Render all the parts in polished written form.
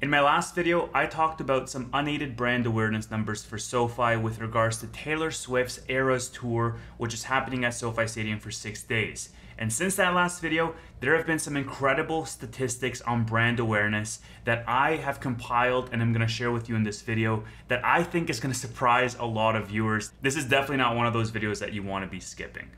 In my last video, I talked about some unaided brand awareness numbers for SoFi with regards to Taylor Swift's Eras Tour, which is happening at SoFi Stadium for 6 days. And since that last video, there have been some incredible statistics on brand awareness that I have compiled and I'm going to share with you in this video that I think is going to surprise a lot of viewers. This is definitely not one of those videos that you want to be skipping.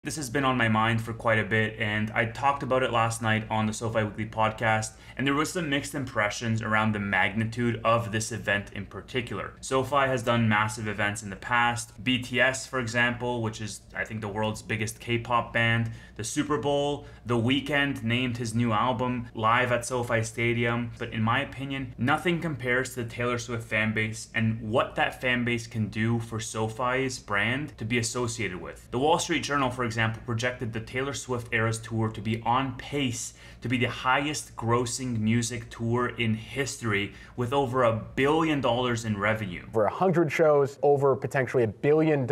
This has been on my mind for quite a bit, and I talked about it last night on the SoFi Weekly podcast, and there was some mixed impressions around the magnitude of this event in particular. SoFi has done massive events in the past. BTS, for example, which is, I think, the world's biggest K-pop band. The Super Bowl, The Weeknd named his new album live at SoFi Stadium. But in my opinion, nothing compares to the Taylor Swift fan base and what that fan base can do for SoFi's brand to be associated with. The Wall Street Journal, for example, projected the Taylor Swift Eras Tour to be on pace to be the highest grossing music tour in history with over $1 billion in revenue. For 100 shows, over potentially $1 billion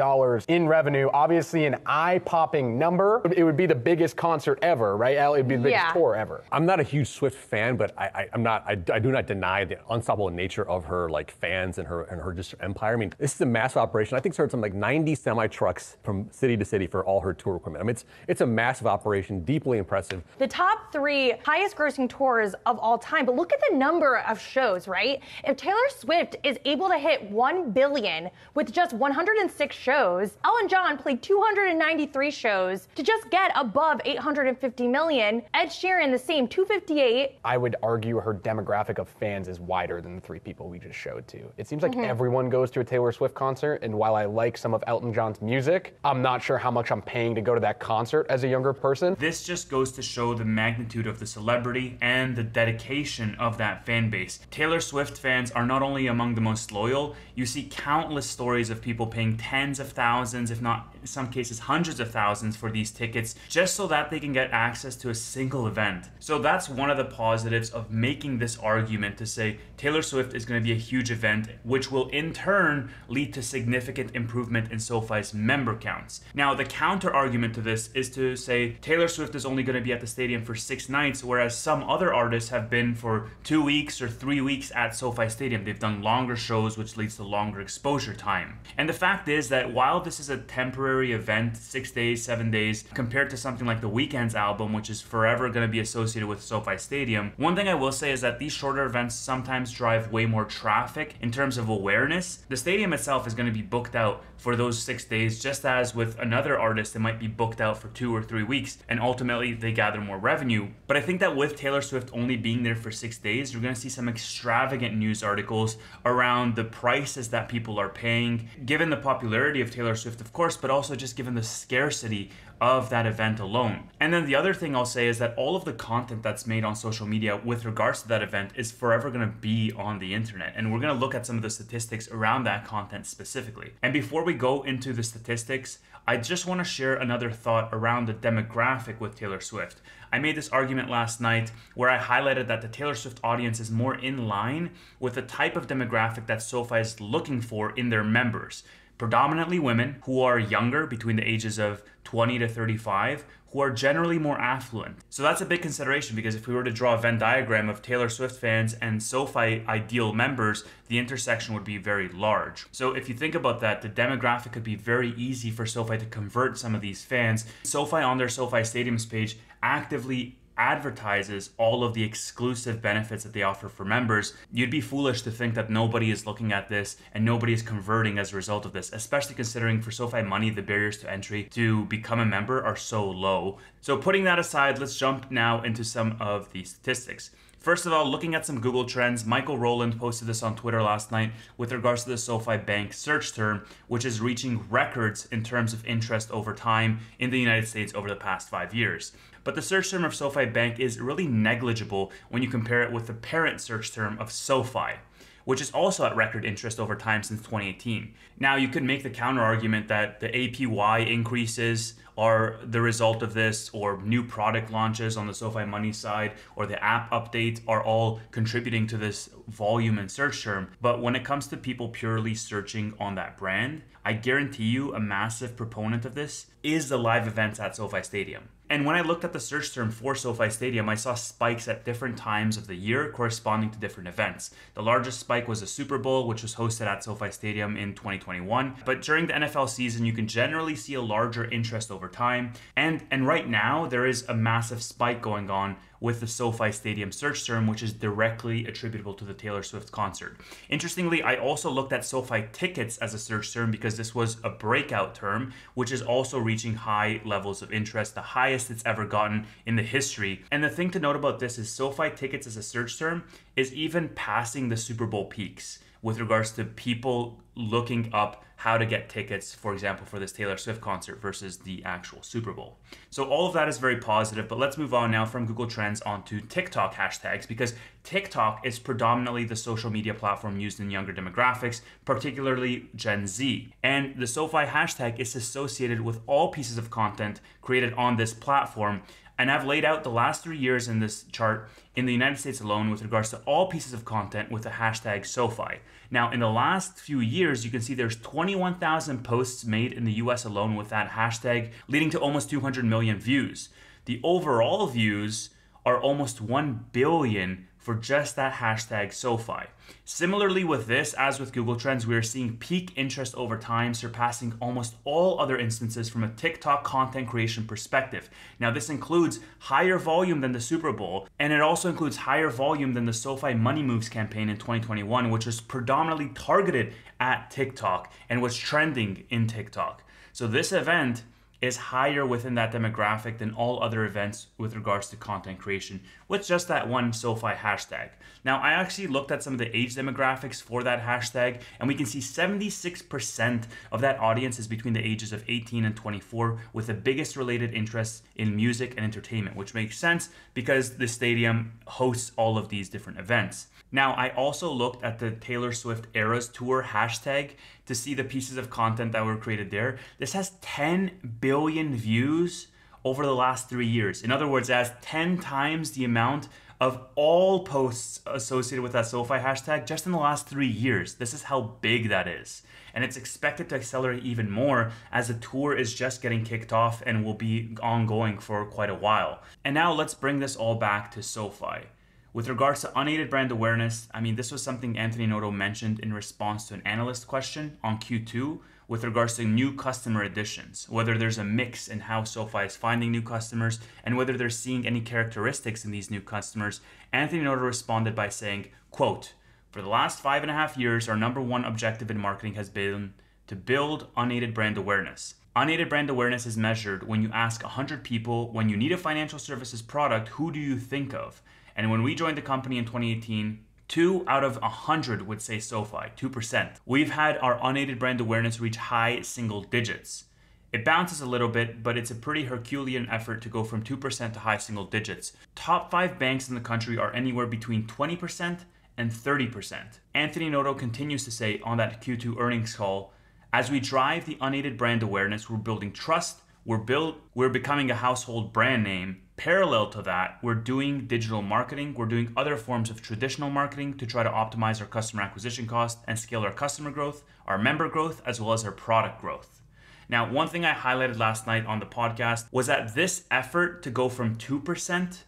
in revenue, obviously an eye-popping number. It would be the biggest concert ever, right? It would be the biggest tour ever. I'm not a huge Swift fan, but I do not deny the unstoppable nature of her fans and her just empire. I mean, this is a massive operation. I think she heard something like 90 semi-trucks from city to city for all her tour equipment. I mean, it's a massive operation, deeply impressive. The top 3 highest grossing tours of all time, but look at the number of shows, right? If Taylor Swift is able to hit 1 billion with just 106 shows, Elton John played 293 shows to just get above 850 million. Ed Sheeran the same, 258. I would argue her demographic of fans is wider than the 3 people we just showed to. It seems like everyone goes to a Taylor Swift concert, and while I like some of Elton John's music, I'm not sure how much I'm paying to go to that concert as a younger person. This just goes to show the magnitude of the celebrity and the dedication of that fan base. Taylor Swift fans are not only among the most loyal, you see countless stories of people paying tens of thousands, if not in some cases hundreds of thousands for these tickets just so that they can get access to a single event. So that's one of the positives of making this argument to say Taylor Swift is going to be a huge event, which will in turn lead to significant improvement in SoFi's member counts. Now, the counter argument to this is to say Taylor Swift is only going to be at the stadium for 6 nights, whereas some other artists have been for 2 weeks or 3 weeks at SoFi Stadium. They've done longer shows, which leads to longer exposure time. And the fact is that while this is a temporary event, 6 days, 7 days, compared to something like The Weeknd's album, which is forever going to be associated with SoFi Stadium, one thing I will say is that these shorter events sometimes drive way more traffic in terms of awareness. The stadium itself is going to be booked out for those 6 days, just as with another artist, it might be booked out for 2 or 3 weeks, and ultimately they gather more revenue. But I think that with Taylor Swift only being there for 6 days, you're going to see some extravagant news articles around the prices that people are paying, given the popularity of Taylor Swift, of course, but also just given the scarcity of that event alone. And then the other thing I'll say is that all of the content that's made on social media with regards to that event is forever going to be on the internet. And we're going to look at some of the statistics around that content specifically. And before we go into the statistics, I just want to share another thought around the demographic with Taylor Swift. I made this argument last night where I highlighted that the Taylor Swift audience is more in line with the type of demographic that SoFi is looking for in their members. Predominantly women who are younger, between the ages of 20 to 35, who are generally more affluent. So that's a big consideration, because if we were to draw a Venn diagram of Taylor Swift fans and SoFi ideal members, the intersection would be very large. So if you think about that, the demographic could be very easy for SoFi to convert some of these fans. SoFi on their SoFi Stadiums page actively advertises all of the exclusive benefits that they offer for members. You'd be foolish to think that nobody is looking at this and nobody is converting as a result of this, especially considering for SoFi Money, the barriers to entry to become a member are so low. So putting that aside, let's jump now into some of the statistics. First of all, looking at some Google Trends, Michael Rowland posted this on Twitter last night with regards to the SoFi Bank search term, which is reaching records in terms of interest over time in the United States over the past 5 years. But the search term of SoFi Bank is really negligible when you compare it with the parent search term of SoFi, which is also at record interest over time since 2018. Now, you could make the counter argument that the APY increases are the result of this, or new product launches on the SoFi Money side, or the app update are all contributing to this volume and search term. But when it comes to people purely searching on that brand, I guarantee you a massive proponent of this is the live events at SoFi Stadium. And when I looked at the search term for SoFi Stadium, I saw spikes at different times of the year corresponding to different events. The largest spike was the Super Bowl, which was hosted at SoFi Stadium in 2021. But during the NFL season, you can generally see a larger interest over time. And right now, there is a massive spike going on with the SoFi Stadium search term, which is directly attributable to the Taylor Swift concert. Interestingly, I also looked at SoFi tickets as a search term because this was a breakout term, which is also reaching high levels of interest, the highest it's ever gotten in the history. And the thing to note about this is SoFi tickets as a search term is even passing the Super Bowl peaks with regards to people looking up how to get tickets, for example, for this Taylor Swift concert versus the actual Super Bowl. So all of that is very positive, but let's move on now from Google Trends onto TikTok hashtags, because TikTok is predominantly the social media platform used in younger demographics, particularly Gen Z. And the SoFi hashtag is associated with all pieces of content created on this platform. And I've laid out the last 3 years in this chart in the United States alone with regards to all pieces of content with the hashtag SoFi. Now, in the last few years, you can see there's 21,000 posts made in the US alone with that hashtag, leading to almost 200 million views. The overall views are almost 1 billion for just that hashtag SoFi. Similarly with this, as with Google Trends, we are seeing peak interest over time, surpassing almost all other instances from a TikTok content creation perspective. Now, this includes higher volume than the Super Bowl, and it also includes higher volume than the SoFi Money Moves campaign in 2021, which was predominantly targeted at TikTok and was trending in TikTok. So this event is higher within that demographic than all other events with regards to content creation with just that one SoFi hashtag. Now, I actually looked at some of the age demographics for that hashtag, and we can see 76% of that audience is between the ages of 18 and 24, with the biggest related interests in music and entertainment, which makes sense because the stadium hosts all of these different events. Now, I also looked at the Taylor Swift Eras Tour hashtag to see the pieces of content that were created there. This has 10 billion views over the last 3 years. In other words, it has 10 times the amount of all posts associated with that SoFi hashtag just in the last 3 years. This is how big that is. And it's expected to accelerate even more as the tour is just getting kicked off and will be ongoing for quite a while. And now let's bring this all back to SoFi. With regards to unaided brand awareness, this was something Anthony Noto mentioned in response to an analyst question on Q2 with regards to new customer additions, whether there's a mix in how SoFi is finding new customers and whether they're seeing any characteristics in these new customers. Anthony Noto responded by saying, quote, "For the last 5.5 years, our number one objective in marketing has been to build unaided brand awareness. Unaided brand awareness is measured when you ask 100 people, when you need a financial services product, who do you think of? And when we joined the company in 2018, 2 out of 100 would say SoFi, 2%. We've had our unaided brand awareness reach high single digits. It bounces a little bit, but it's a pretty Herculean effort to go from 2% to high single digits. Top 5 banks in the country are anywhere between 20% and 30%. Anthony Noto continues to say on that Q2 earnings call, as we drive the unaided brand awareness, we're building trust, we're becoming a household brand name. Parallel to that, we're doing digital marketing, we're doing other forms of traditional marketing to try to optimize our customer acquisition cost and scale our customer growth, our member growth, as well as our product growth." Now, one thing I highlighted last night on the podcast was that this effort to go from 2%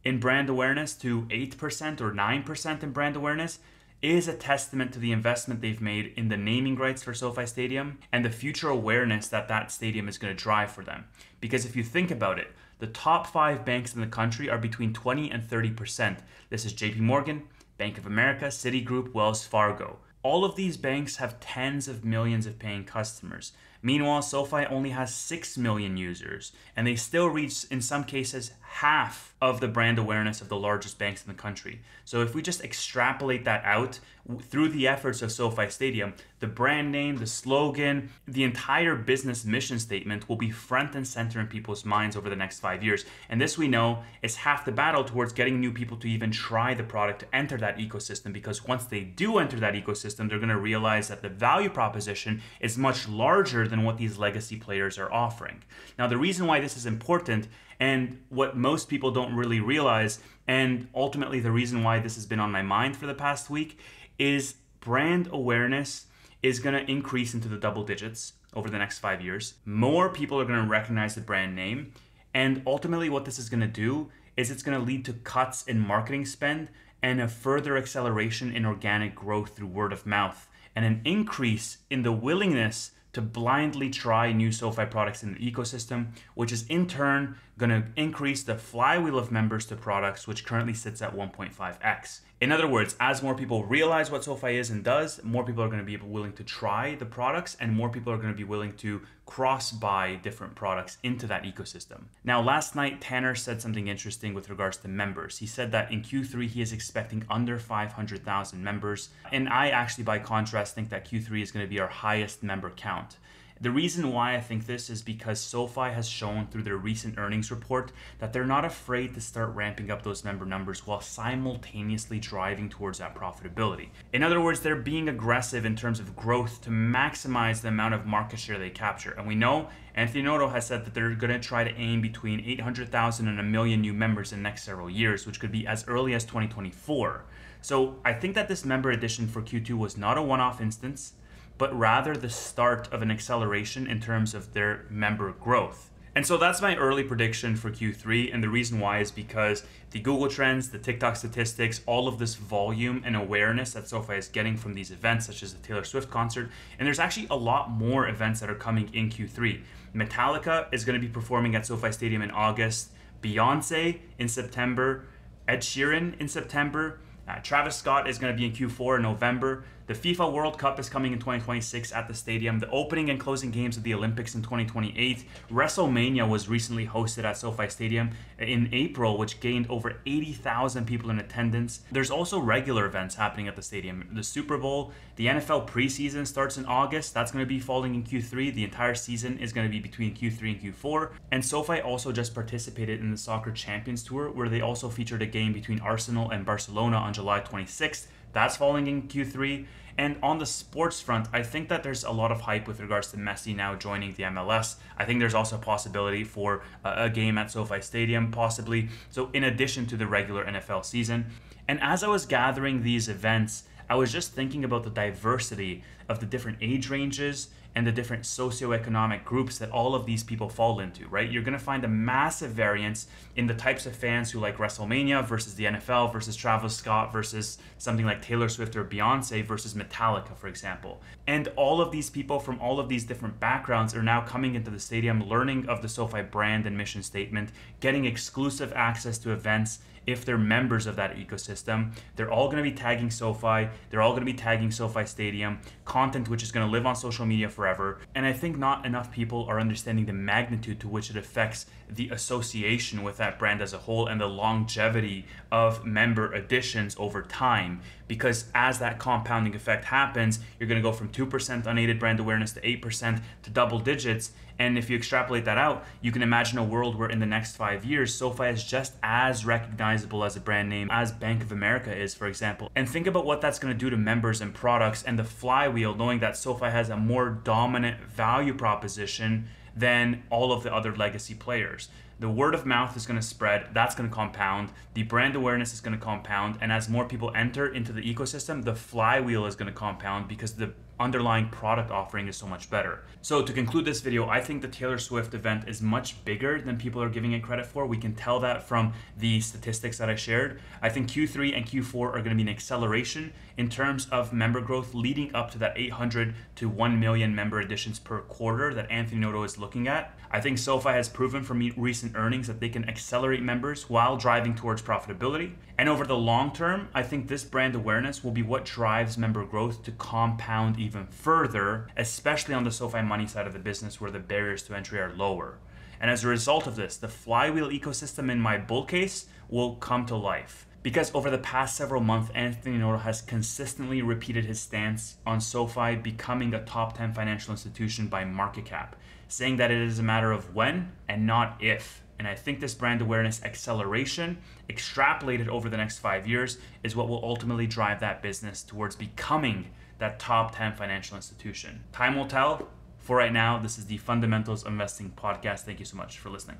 in brand awareness to 8% or 9% in brand awareness is a testament to the investment they've made in the naming rights for SoFi Stadium and the future awareness that that stadium is going to drive for them. Because if you think about it, the top 5 banks in the country are between 20 and 30%. This is JP Morgan, Bank of America, Citigroup, Wells Fargo. All of these banks have tens of millions of paying customers. Meanwhile, SoFi only has 6 million users, and they still reach, in some cases, half of the brand awareness of the largest banks in the country. So if we just extrapolate that out through the efforts of SoFi Stadium, the brand name, the slogan, the entire business mission statement will be front and center in people's minds over the next 5 years. And this, we know, is half the battle towards getting new people to even try the product, to enter that ecosystem, because once they do enter that ecosystem, they're going to realize that the value proposition is much larger than what these legacy players are offering. Now, the reason why this is important, and what most people don't really realize, and ultimately the reason why this has been on my mind for the past week, is brand awareness is going to increase into the double digits over the next 5 years. More people are going to recognize the brand name, And ultimately what this is going to do is it's going to lead to cuts in marketing spend and a further acceleration in organic growth through word of mouth, and an increase in the willingness to blindly try new SoFi products in the ecosystem, which is in turn going to increase the flywheel of members to products, which currently sits at 1.5x. In other words, as more people realize what SoFi is and does, more people are going to be willing to try the products, and more people are going to be willing to cross-buy different products into that ecosystem. Now, last night, Tanner said something interesting with regards to members. He said that in Q3, he is expecting under 500,000 members. And I actually, by contrast, think that Q3 is going to be our highest member count. The reason why I think this is because SoFi has shown through their recent earnings report that they're not afraid to start ramping up those member numbers while simultaneously driving towards that profitability. In other words, they're being aggressive in terms of growth to maximize the amount of market share they capture. And we know Anthony Noto has said that they're going to try to aim between 800,000 and 1 million new members in the next several years, which could be as early as 2024. So I think that this member addition for Q2 was not a one-off instance, but rather the start of an acceleration in terms of their member growth. And so that's my early prediction for Q3, and the reason why is because the Google Trends, the TikTok statistics, all of this volume and awareness that SoFi is getting from these events, such as the Taylor Swift concert, and there's actually a lot more events that are coming in Q3. Metallica is going to be performing at SoFi Stadium in August, Beyonce in September, Ed Sheeran in September, Travis Scott is going to be in Q4 in November. The FIFA World Cup is coming in 2026 at the stadium. The opening and closing games of the Olympics in 2028. WrestleMania was recently hosted at SoFi Stadium in April, which gained over 80,000 people in attendance. There's also regular events happening at the stadium. The Super Bowl, the NFL preseason starts in August. That's going to be falling in Q3. The entire season is going to be between Q3 and Q4. And SoFi also just participated in the Soccer Champions Tour, where they also featured a game between Arsenal and Barcelona on July 26th. That's falling in Q3. And on the sports front, I think that there's a lot of hype with regards to Messi now joining the MLS. I think there's also a possibility for a game at SoFi Stadium, possibly. So in addition to the regular NFL season. And as I was gathering these events, I was just thinking about the diversity of the different age ranges and the different socioeconomic groups that all of these people fall into, right? You're going to find a massive variance in the types of fans who like WrestleMania versus the NFL versus Travis Scott versus something like Taylor Swift or Beyonce versus Metallica, for example. And all of these people from all of these different backgrounds are now coming into the stadium, learning of the SoFi brand and mission statement, getting exclusive access to events if they're members of that ecosystem. They're all going to be tagging SoFi. They're all going to be tagging SoFi Stadium, content which is going to live on social media forever. And I think not enough people are understanding the magnitude to which it affects the association with that brand as a whole and the longevity of member additions over time. Because as that compounding effect happens, you're going to go from 2% unaided brand awareness to 8% to double digits. And if you extrapolate that out, you can imagine a world where in the next 5 years, SoFi is just as recognizable as a brand name as Bank of America is, for example. And think about what that's going to do to members and products and the flywheel, knowing that SoFi has a more dominant value proposition than all of the other legacy players. The word of mouth is going to spread, that's going to compound, the brand awareness is going to compound, and as more people enter into the ecosystem, the flywheel is going to compound because the underlying product offering is so much better. So to conclude this video, I think the Taylor Swift event is much bigger than people are giving it credit for. We can tell that from the statistics that I shared. I think Q3 and Q4 are going to be an acceleration in terms of member growth leading up to that 800 to 1 million member additions per quarter that Anthony Noto is looking at. I think SoFi has proven from recent earnings that they can accelerate members while driving towards profitability. And over the long term, I think this brand awareness will be what drives member growth to compound even further, especially on the SoFi Money side of the business where the barriers to entry are lower. And as a result of this, the flywheel ecosystem in my bull case will come to life. Because over the past several months, Anthony Noto has consistently repeated his stance on SoFi becoming a top 10 financial institution by market cap, saying that it is a matter of when and not if. And I think this brand awareness acceleration, extrapolated over the next 5 years, is what will ultimately drive that business towards becoming that top 10 financial institution. Time will tell. For right now, this is the Fundamentals of Investing podcast. Thank you so much for listening.